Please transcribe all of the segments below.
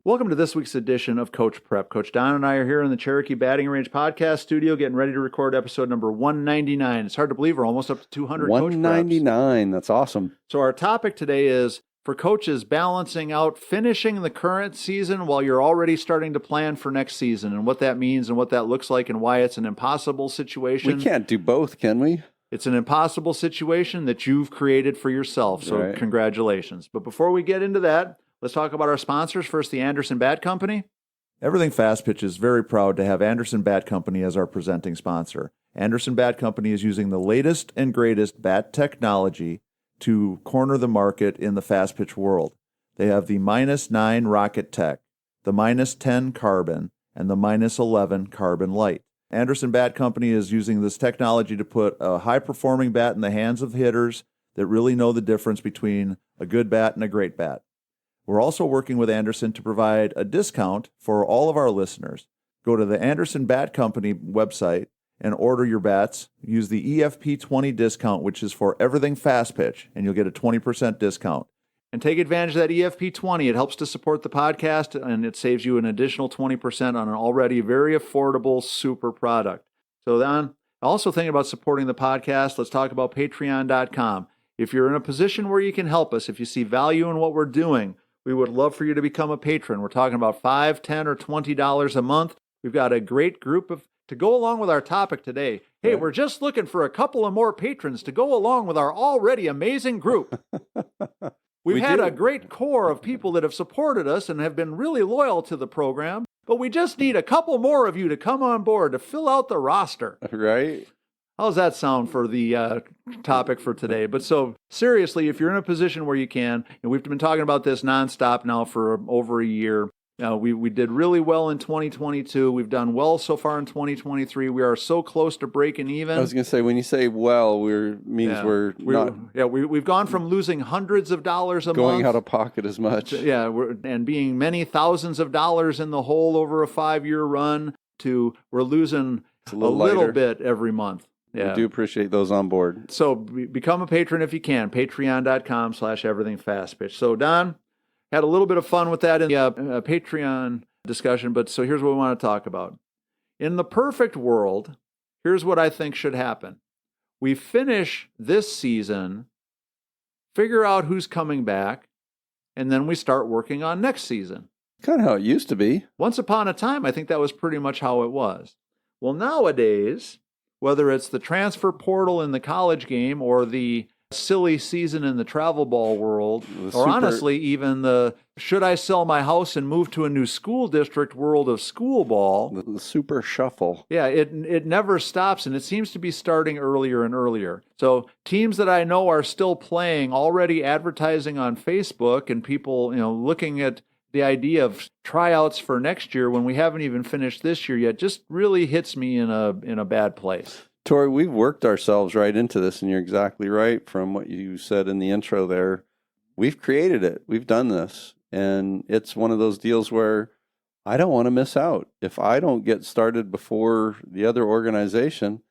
Welcome to this week's edition of Coach Prep. Coach Don and I are here in the Cherokee Batting Range podcast studio getting ready to record episode number 199. It's hard to believe we're almost up to 200 199, Coach Preps. That's awesome. So our topic today is for coaches balancing out finishing the current season while you're already starting to plan for next season and what that means and what that looks like and why it's an impossible situation. We can't do both, can we? It's an impossible situation that you've created for yourself, so Congratulations. But before we get into that, let's talk about our sponsors. First, the Anderson Bat Company. Everything Fast Pitch is very proud to have Anderson Bat Company as our presenting sponsor. Anderson Bat Company is using the latest and greatest bat technology to corner the market in the fast pitch world. They have the -9 Rocket Tech, the -10 Carbon, and the -11 Carbon Light. Anderson Bat Company is using this technology to put a high-performing bat in the hands of hitters that really know the difference between a good bat and a great bat. We're also working with Anderson to provide a discount for all of our listeners. Go to the Anderson Bat Company website and order your bats. Use the EFP20 discount, which is for everything fast pitch, and you'll get a 20% discount. And take advantage of that EFP20. It helps to support the podcast, and it saves you an additional 20% on an already very affordable, super product. So then, also thinking about supporting the podcast, let's talk about Patreon.com. If you're in a position where you can help us, if you see value in what we're doing, we would love for you to become a patron. We're talking about $5, $10, or $20 a month. We've got a great group to go along with our topic today. Hey, we're just looking for a couple of more patrons to go along with our already amazing group. We've had a great core of people that have supported us and have been really loyal to the program, but we just need a couple more of you to come on board to fill out the roster. Right? How's that sound for the topic for today? But so seriously, if you're in a position where you can, and we've been talking about this nonstop now for over a year. We did really well in 2022. We've done well so far in 2023. We are so close to breaking even. I was going to say, when you say well, we're not... Yeah, we've gone from losing hundreds of dollars a month. Going out of pocket as much. And being many thousands of dollars in the hole over a 5-year run to we're losing a little bit every month. Yeah. We do appreciate those on board. So become a patron if you can. Patreon.com/everythingfastpitch. So Don, had a little bit of fun with that in the Patreon discussion, but so here's what we want to talk about. In the perfect world, here's what I think should happen. We finish this season, figure out who's coming back, and then we start working on next season. Kind of how it used to be. Once upon a time, I think that was pretty much how it was. Well, nowadays, whether it's the transfer portal in the college game or the silly season in the travel ball world, honestly, even the should I sell my house and move to a new school district world of school ball. The super shuffle. Yeah, it never stops, and it seems to be starting earlier and earlier. So teams that I know are still playing, already advertising on Facebook, and people, looking at the idea of tryouts for next year when we haven't even finished this year yet, just really hits me in a bad place. Tori, we've worked ourselves right into this, and you're exactly right from what you said in the intro there. We've created it. We've done this. And it's one of those deals where I don't want to miss out. If I don't get started before the other organization,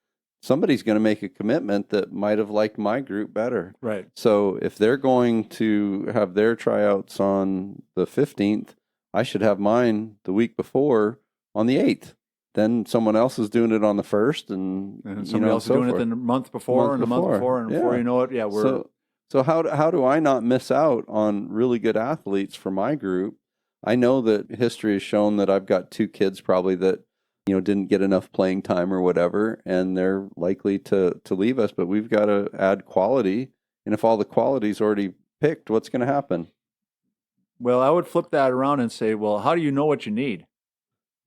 somebody's going to make a commitment that might have liked my group better. Right. So if they're going to have their tryouts on the 15th, I should have mine the week before on the 8th. Then someone else is doing it on the 1st, and somebody else is doing it the month before, and the month before, and before you know it, we're... So how do I not miss out on really good athletes for my group? I know that history has shown that I've got 2 kids probably that didn't get enough playing time or whatever, and they're likely to leave us, but we've got to add quality, and if all the quality's already picked, what's going to happen? Well, I would flip that around and say, well, how do you know what you need?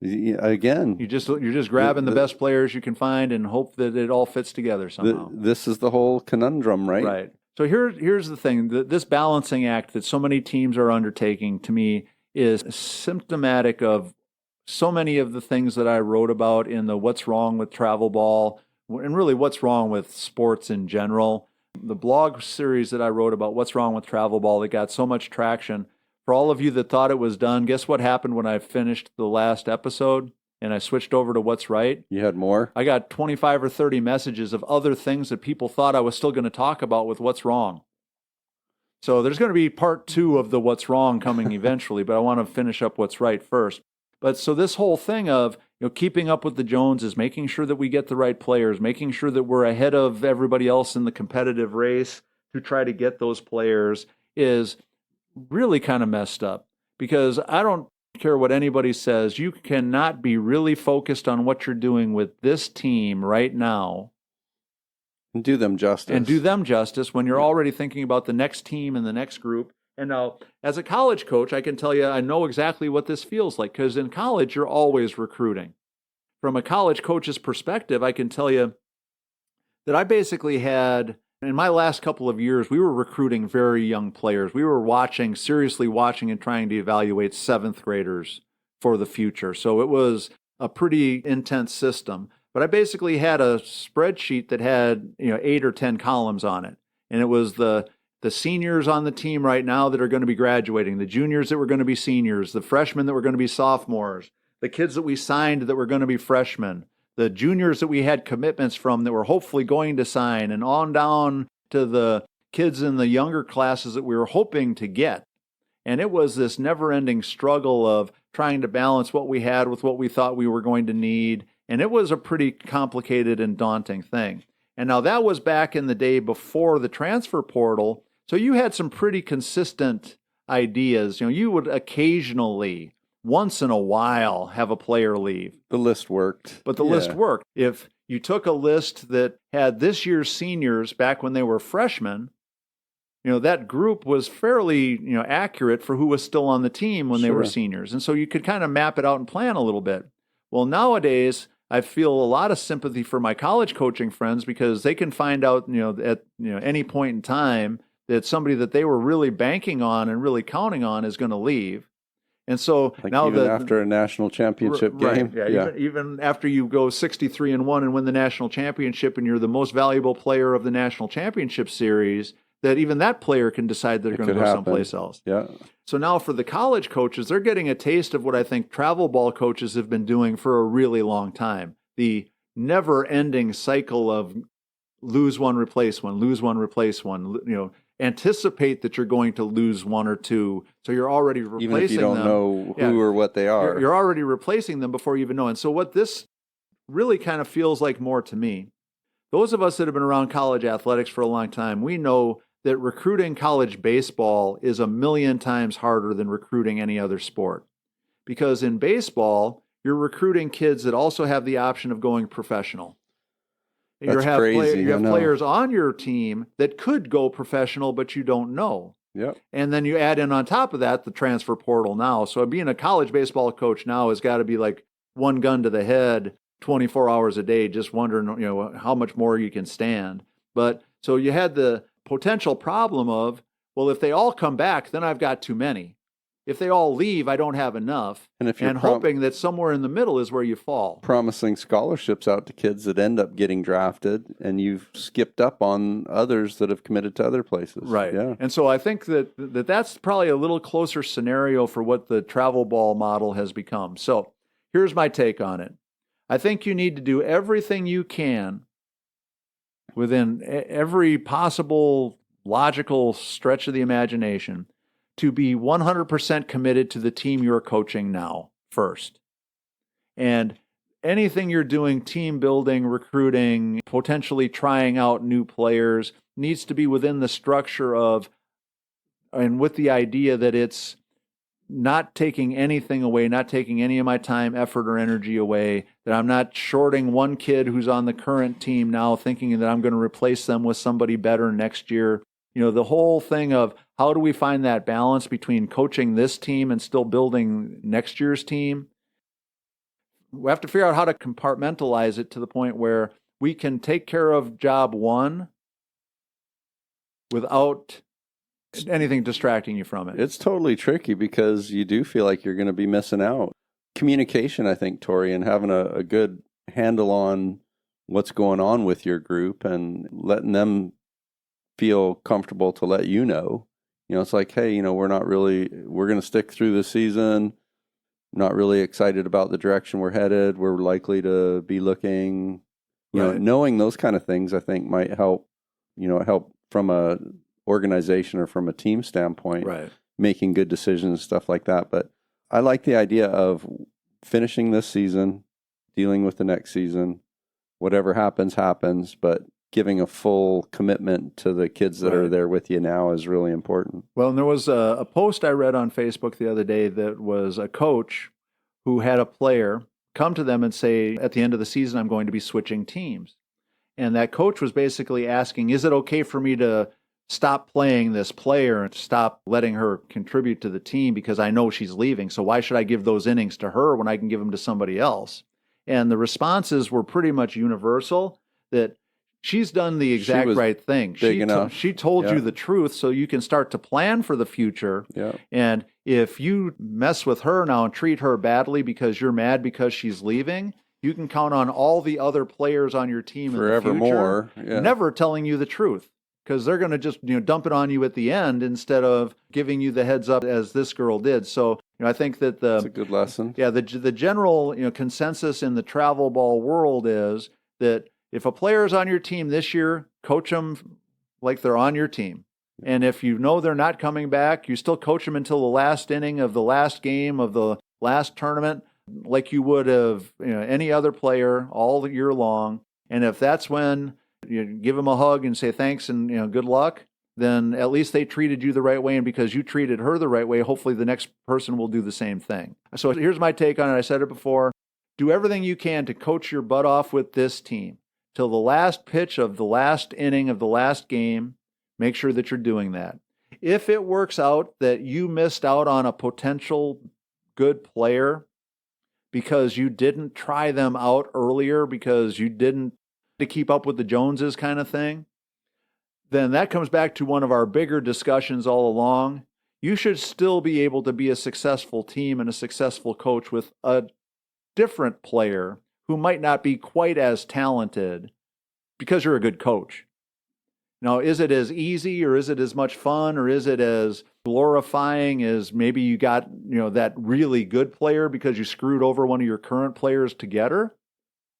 Again, you're just grabbing the best players you can find and hope that it all fits together somehow. This is the whole conundrum, right? Right. So here's the thing. This balancing act that so many teams are undertaking, to me, is symptomatic of so many of the things that I wrote about in the What's Wrong with Travel Ball, and really what's wrong with sports in general. The blog series that I wrote about what's wrong with travel ball that got so much traction. For all of you that thought it was done, guess what happened when I finished the last episode and I switched over to What's Right? You had more? I got 25 or 30 messages of other things that people thought I was still going to talk about with What's Wrong. So there's going to be part 2 of the what's wrong coming eventually, but I want to finish up what's right first. But so this whole thing of keeping up with the Joneses, making sure that we get the right players, making sure that we're ahead of everybody else in the competitive race to try to get those players is really kind of messed up. Because I don't care what anybody says, you cannot be really focused on what you're doing with this team right now and do them justice when you're already thinking about the next team and the next group. And now, as a college coach, I can tell you I know exactly what this feels like, because in college, you're always recruiting. From a college coach's perspective, I can tell you that I basically had, in my last couple of years, we were recruiting very young players. We were seriously watching and trying to evaluate 7th graders for the future. So it was a pretty intense system. But I basically had a spreadsheet that had 8 or 10 columns on it. And it was the seniors on the team right now that are going to be graduating, the juniors that were going to be seniors, the freshmen that were going to be sophomores, the kids that we signed that were going to be freshmen, the juniors that we had commitments from that were hopefully going to sign, and on down to the kids in the younger classes that we were hoping to get. And it was this never-ending struggle of trying to balance what we had with what we thought we were going to need. And it was a pretty complicated and daunting thing. And now that was back in the day before the transfer portal. So you had some pretty consistent ideas. You would occasionally, once in a while, have a player leave. The list worked. But the list worked. If you took a list that had this year's seniors back when they were freshmen, that group was fairly, accurate for who was still on the team when they were seniors. And so you could kind of map it out and plan a little bit. Well, nowadays, I feel a lot of sympathy for my college coaching friends, because they can find out, at any point in time that somebody that they were really banking on and really counting on is going to leave. And so now even after a national championship game, even after you go 63-1 and win the national championship, and you're the most valuable player of the national championship series, that even that player can decide they're going to go someplace else. Yeah. So now for the college coaches, they're getting a taste of what I think travel ball coaches have been doing for a really long time. The never-ending cycle of lose one, replace one, lose one, replace one. Anticipate that you're going to lose one or two, so you're already replacing them. Even if you don't know who or what they are. You're already replacing them before you even know. And so what this really kind of feels like more to me, those of us that have been around college athletics for a long time, we know that recruiting college baseball is 1,000,000 times harder than recruiting any other sport. Because in baseball, you're recruiting kids that also have the option of going professional. That's crazy. You have players on your team that could go professional, but you don't know. Yep. And then you add in on top of that the transfer portal now. So being a college baseball coach now has got to be like one gun to the head 24 hours a day, just wondering, how much more you can stand. But so you had the potential problem of, well, if they all come back, then I've got too many. If they all leave, I don't have enough. And if you're hoping that somewhere in the middle is where you fall. Promising scholarships out to kids that end up getting drafted, and you've skipped up on others that have committed to other places. Right. Yeah. And so I think that's probably a little closer scenario for what the travel ball model has become. So here's my take on it. I think you need to do everything you can within every possible logical stretch of the imagination to be 100% committed to the team you're coaching now first. And anything you're doing, team building, recruiting, potentially trying out new players, needs to be within the structure of, and with the idea that it's not taking anything away, not taking any of my time, effort, or energy away, that I'm not shorting one kid who's on the current team now thinking that I'm going to replace them with somebody better next year. The whole thing of how do we find that balance between coaching this team and still building next year's team? We have to figure out how to compartmentalize it to the point where we can take care of job one without anything distracting you from it. It's totally tricky because you do feel like you're going to be missing out. Communication, I think, Tori, and having a good handle on what's going on with your group and letting them feel comfortable to let you know. It's like, hey, we're going to stick through the season. Not really excited about the direction we're headed. We're likely to be looking, Right. Knowing those kind of things, I think might help, help from a organization or from a team standpoint, Right. making good decisions, stuff like that. But I like the idea of finishing this season, dealing with the next season, whatever happens, happens, but giving a full commitment to the kids that are there with you now is really important. Well, and there was a post I read on Facebook the other day that was a coach who had a player come to them and say, at the end of the season, I'm going to be switching teams. And that coach was basically asking, is it okay for me to stop playing this player and stop letting her contribute to the team because I know she's leaving? So why should I give those innings to her when I can give them to somebody else? And the responses were pretty much universal that she's done the exact right thing. She told you the truth so you can start to plan for the future. Yeah. And if you mess with her now and treat her badly because you're mad because she's leaving, you can count on all the other players on your team forevermore never telling you the truth, because they're going to just dump it on you at the end instead of giving you the heads up as this girl did. So I think that that's a good lesson. Yeah, the general consensus in the travel ball world is that if a player is on your team this year, coach them like they're on your team. And if you know they're not coming back, you still coach them until the last inning of the last game of the last tournament, like you would have any other player all year long. And if that's when you give them a hug and say thanks and good luck, then at least they treated you the right way. And because you treated her the right way, hopefully the next person will do the same thing. So here's my take on it. I said it before. Do everything you can to coach your butt off with this team till the last pitch of the last inning of the last game. Make sure that you're doing that. If it works out that you missed out on a potential good player because you didn't try them out earlier, because you didn't to keep up with the Joneses kind of thing, then that comes back to one of our bigger discussions all along. You should still be able to be a successful team and a successful coach with a different player who might not be quite as talented because you're a good coach. Now, is it as easy or is it as much fun or is it as glorifying as maybe you got, that really good player because you screwed over one of your current players to get her?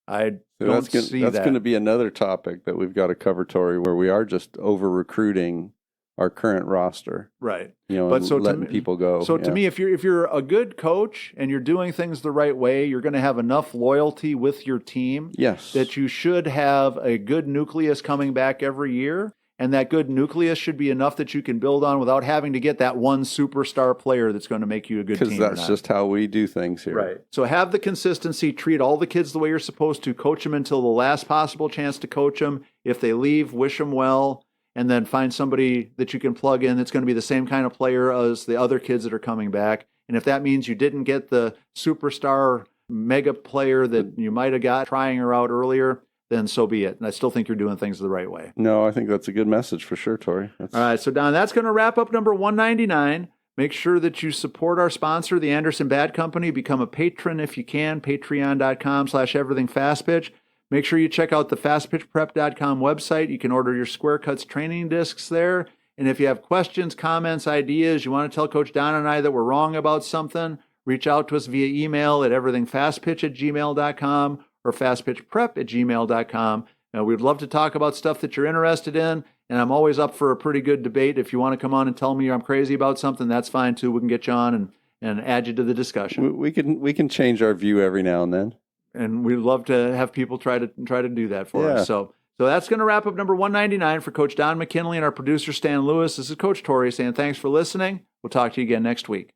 I don't see that. That's going to be another topic that we've got to cover, Tori, where we are just over-recruiting our current roster. Right. But so letting people go. So to me, if you're a good coach and you're doing things the right way, you're going to have enough loyalty with your team that you should have a good nucleus coming back every year. And that good nucleus should be enough that you can build on without having to get that one superstar player that's going to make you a good team. Because that's just how we do things here. Right. So have the consistency, treat all the kids the way you're supposed to, coach them until the last possible chance to coach them. If they leave, wish them well, and then find somebody that you can plug in that's going to be the same kind of player as the other kids that are coming back. And if that means you didn't get the superstar mega player that you might have got trying her out earlier, then so be it. And I still think you're doing things the right way. No, I think that's a good message for sure, Tori. All right, so Don, that's going to wrap up number 199. Make sure that you support our sponsor, the Anderson Bat Company. Become a patron if you can, patreon.com/everythingfastpitch. Make sure you check out the fastpitchprep.com website. You can order your Square Cuts training discs there. And if you have questions, comments, ideas, you want to tell Coach Don and I that we're wrong about something, reach out to us via email at everythingfastpitch@gmail.com or fastpitchprep@gmail.com. We'd love to talk about stuff that you're interested in, and I'm always up for a pretty good debate. If you want to come on and tell me I'm crazy about something, that's fine too. We can get you on and add you to the discussion. We can change our view every now and then. And we'd love to have people try to do that for us. So that's going to wrap up number 199 for Coach Don McKinley and our producer Stan Lewis. This is Coach Tori saying thanks for listening. We'll talk to you again next week.